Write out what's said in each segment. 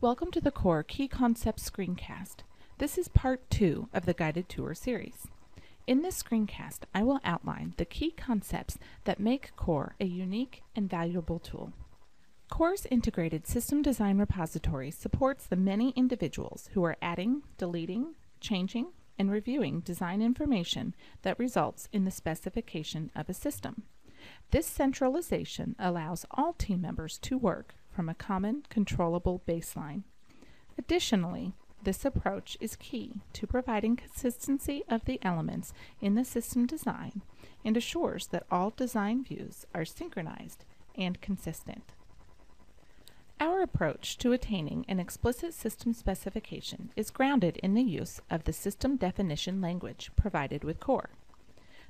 Welcome to the Core Key Concepts screencast. This is part 2 of the guided tour series. In this screencast, I will outline the key concepts that make Core a unique and valuable tool. Core's integrated system design repository supports the many individuals who are adding, deleting, changing, and reviewing design information that results in the specification of a system. This centralization allows all team members to work from a common controllable baseline. Additionally, this approach is key to providing consistency of the elements in the system design and assures that all design views are synchronized and consistent. Our approach to attaining an explicit system specification is grounded in the use of the system definition language provided with Core.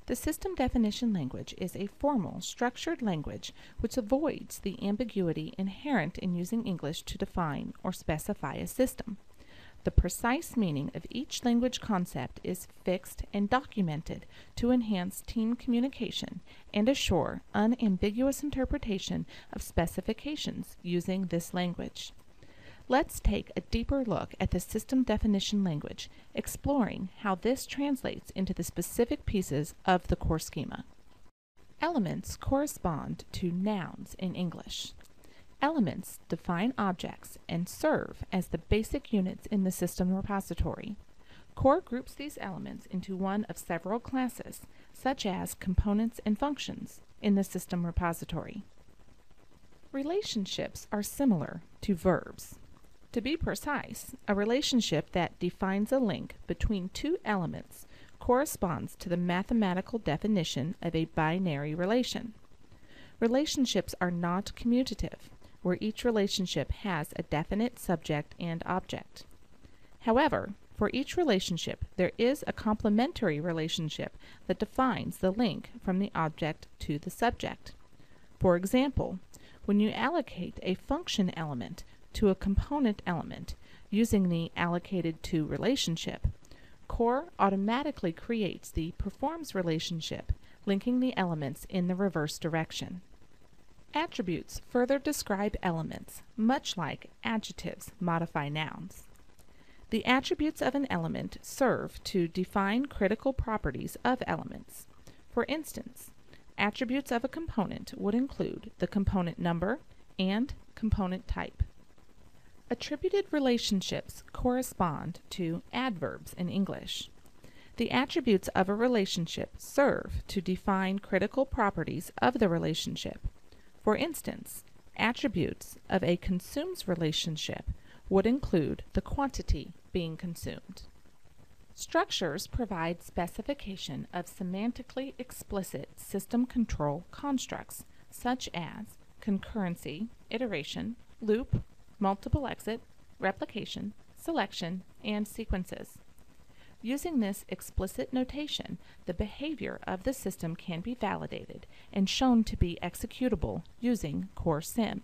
The system definition language is a formal, structured language which avoids the ambiguity inherent in using English to define or specify a system. The precise meaning of each language concept is fixed and documented to enhance team communication and assure unambiguous interpretation of specifications using this language. Let's take a deeper look at the system definition language, exploring how this translates into the specific pieces of the core schema. Elements correspond to nouns in English. Elements define objects and serve as the basic units in the system repository. Core groups these elements into one of several classes, such as components and functions, in the system repository. Relationships are similar to verbs. To be precise, a relationship that defines a link between two elements corresponds to the mathematical definition of a binary relation. Relationships are not commutative, where each relationship has a definite subject and object. However, for each relationship, there is a complementary relationship that defines the link from the object to the subject. For example, when you allocate a function element to a component element using the allocated to relationship, Core automatically creates the performs relationship, linking the elements in the reverse direction. Attributes further describe elements, much like adjectives modify nouns. The attributes of an element serve to define critical properties of elements. For instance, attributes of a component would include the component number and component type. Attributed relationships correspond to adverbs in English. The attributes of a relationship serve to define critical properties of the relationship. For instance, attributes of a consumes relationship would include the quantity being consumed. Structures provide specification of semantically explicit system control constructs such as concurrency, iteration, loop, multiple exit, replication, selection, and sequences. Using this explicit notation, the behavior of the system can be validated and shown to be executable using CoreSim.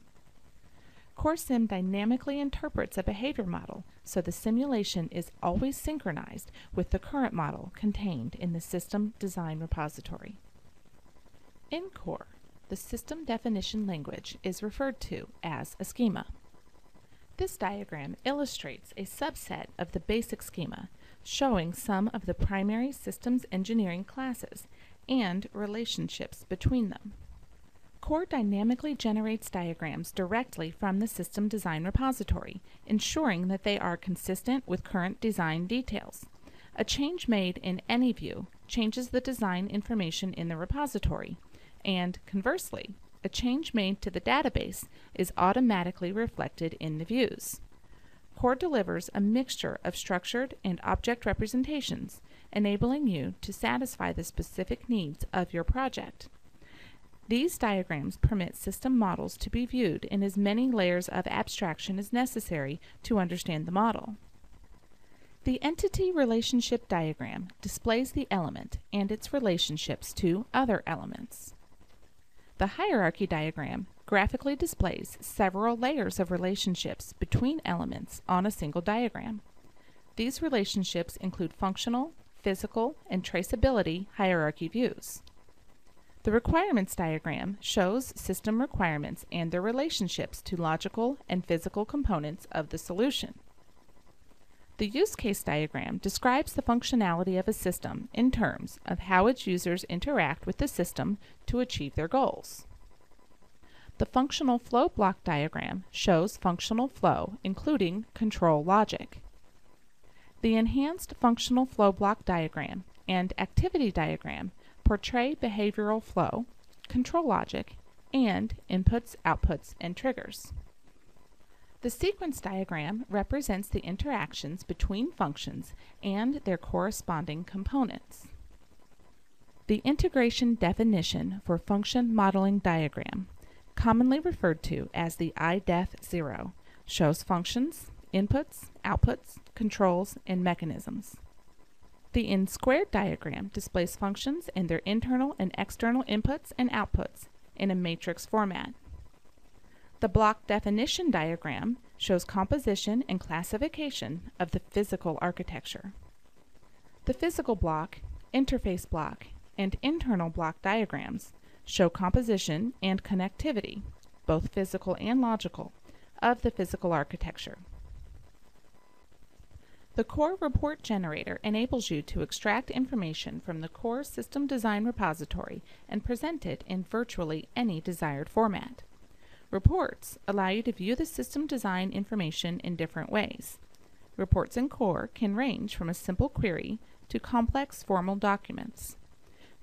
CoreSim dynamically interprets a behavior model, so the simulation is always synchronized with the current model contained in the system design repository. In Core, the system definition language is referred to as a schema. This diagram illustrates a subset of the basic schema, showing some of the primary systems engineering classes and relationships between them. Core dynamically generates diagrams directly from the system design repository, ensuring that they are consistent with current design details. A change made in any view changes the design information in the repository, and conversely, a change made to the database is automatically reflected in the views. Core delivers a mixture of structured and object representations, enabling you to satisfy the specific needs of your project. These diagrams permit system models to be viewed in as many layers of abstraction as necessary to understand the model. The entity relationship diagram displays the element and its relationships to other elements. The hierarchy diagram graphically displays several layers of relationships between elements on a single diagram. These relationships include functional, physical, and traceability hierarchy views. The requirements diagram shows system requirements and their relationships to logical and physical components of the solution. The use case diagram describes the functionality of a system in terms of how its users interact with the system to achieve their goals. The functional flow block diagram shows functional flow, including control logic. The enhanced functional flow block diagram and activity diagram portray behavioral flow, control logic, and inputs, outputs, and triggers. The sequence diagram represents the interactions between functions and their corresponding components. The integration definition for function modeling diagram, commonly referred to as the IDEF0, shows functions, inputs, outputs, controls, and mechanisms. The N-squared diagram displays functions and their internal and external inputs and outputs in a matrix format. The block definition diagram shows composition and classification of the physical architecture. The physical block, interface block, and internal block diagrams show composition and connectivity, both physical and logical, of the physical architecture. The Core Report Generator enables you to extract information from the Core System Design repository and present it in virtually any desired format. Reports allow you to view the system design information in different ways. Reports in Core can range from a simple query to complex formal documents.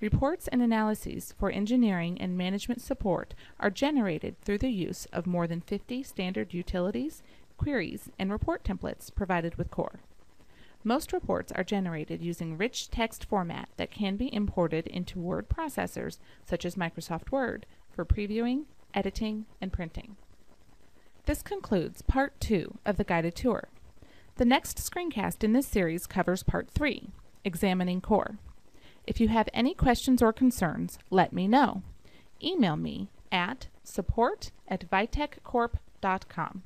Reports and analyses for engineering and management support are generated through the use of more than 50 standard utilities, queries, and report templates provided with Core. Most reports are generated using rich text format that can be imported into word processors such as Microsoft Word for previewing, editing, and printing. This concludes Part 2 of the guided tour. The next screencast in this series covers Part 3, Examining Core. If you have any questions or concerns, let me know. Email me at support@vitechcorp.com.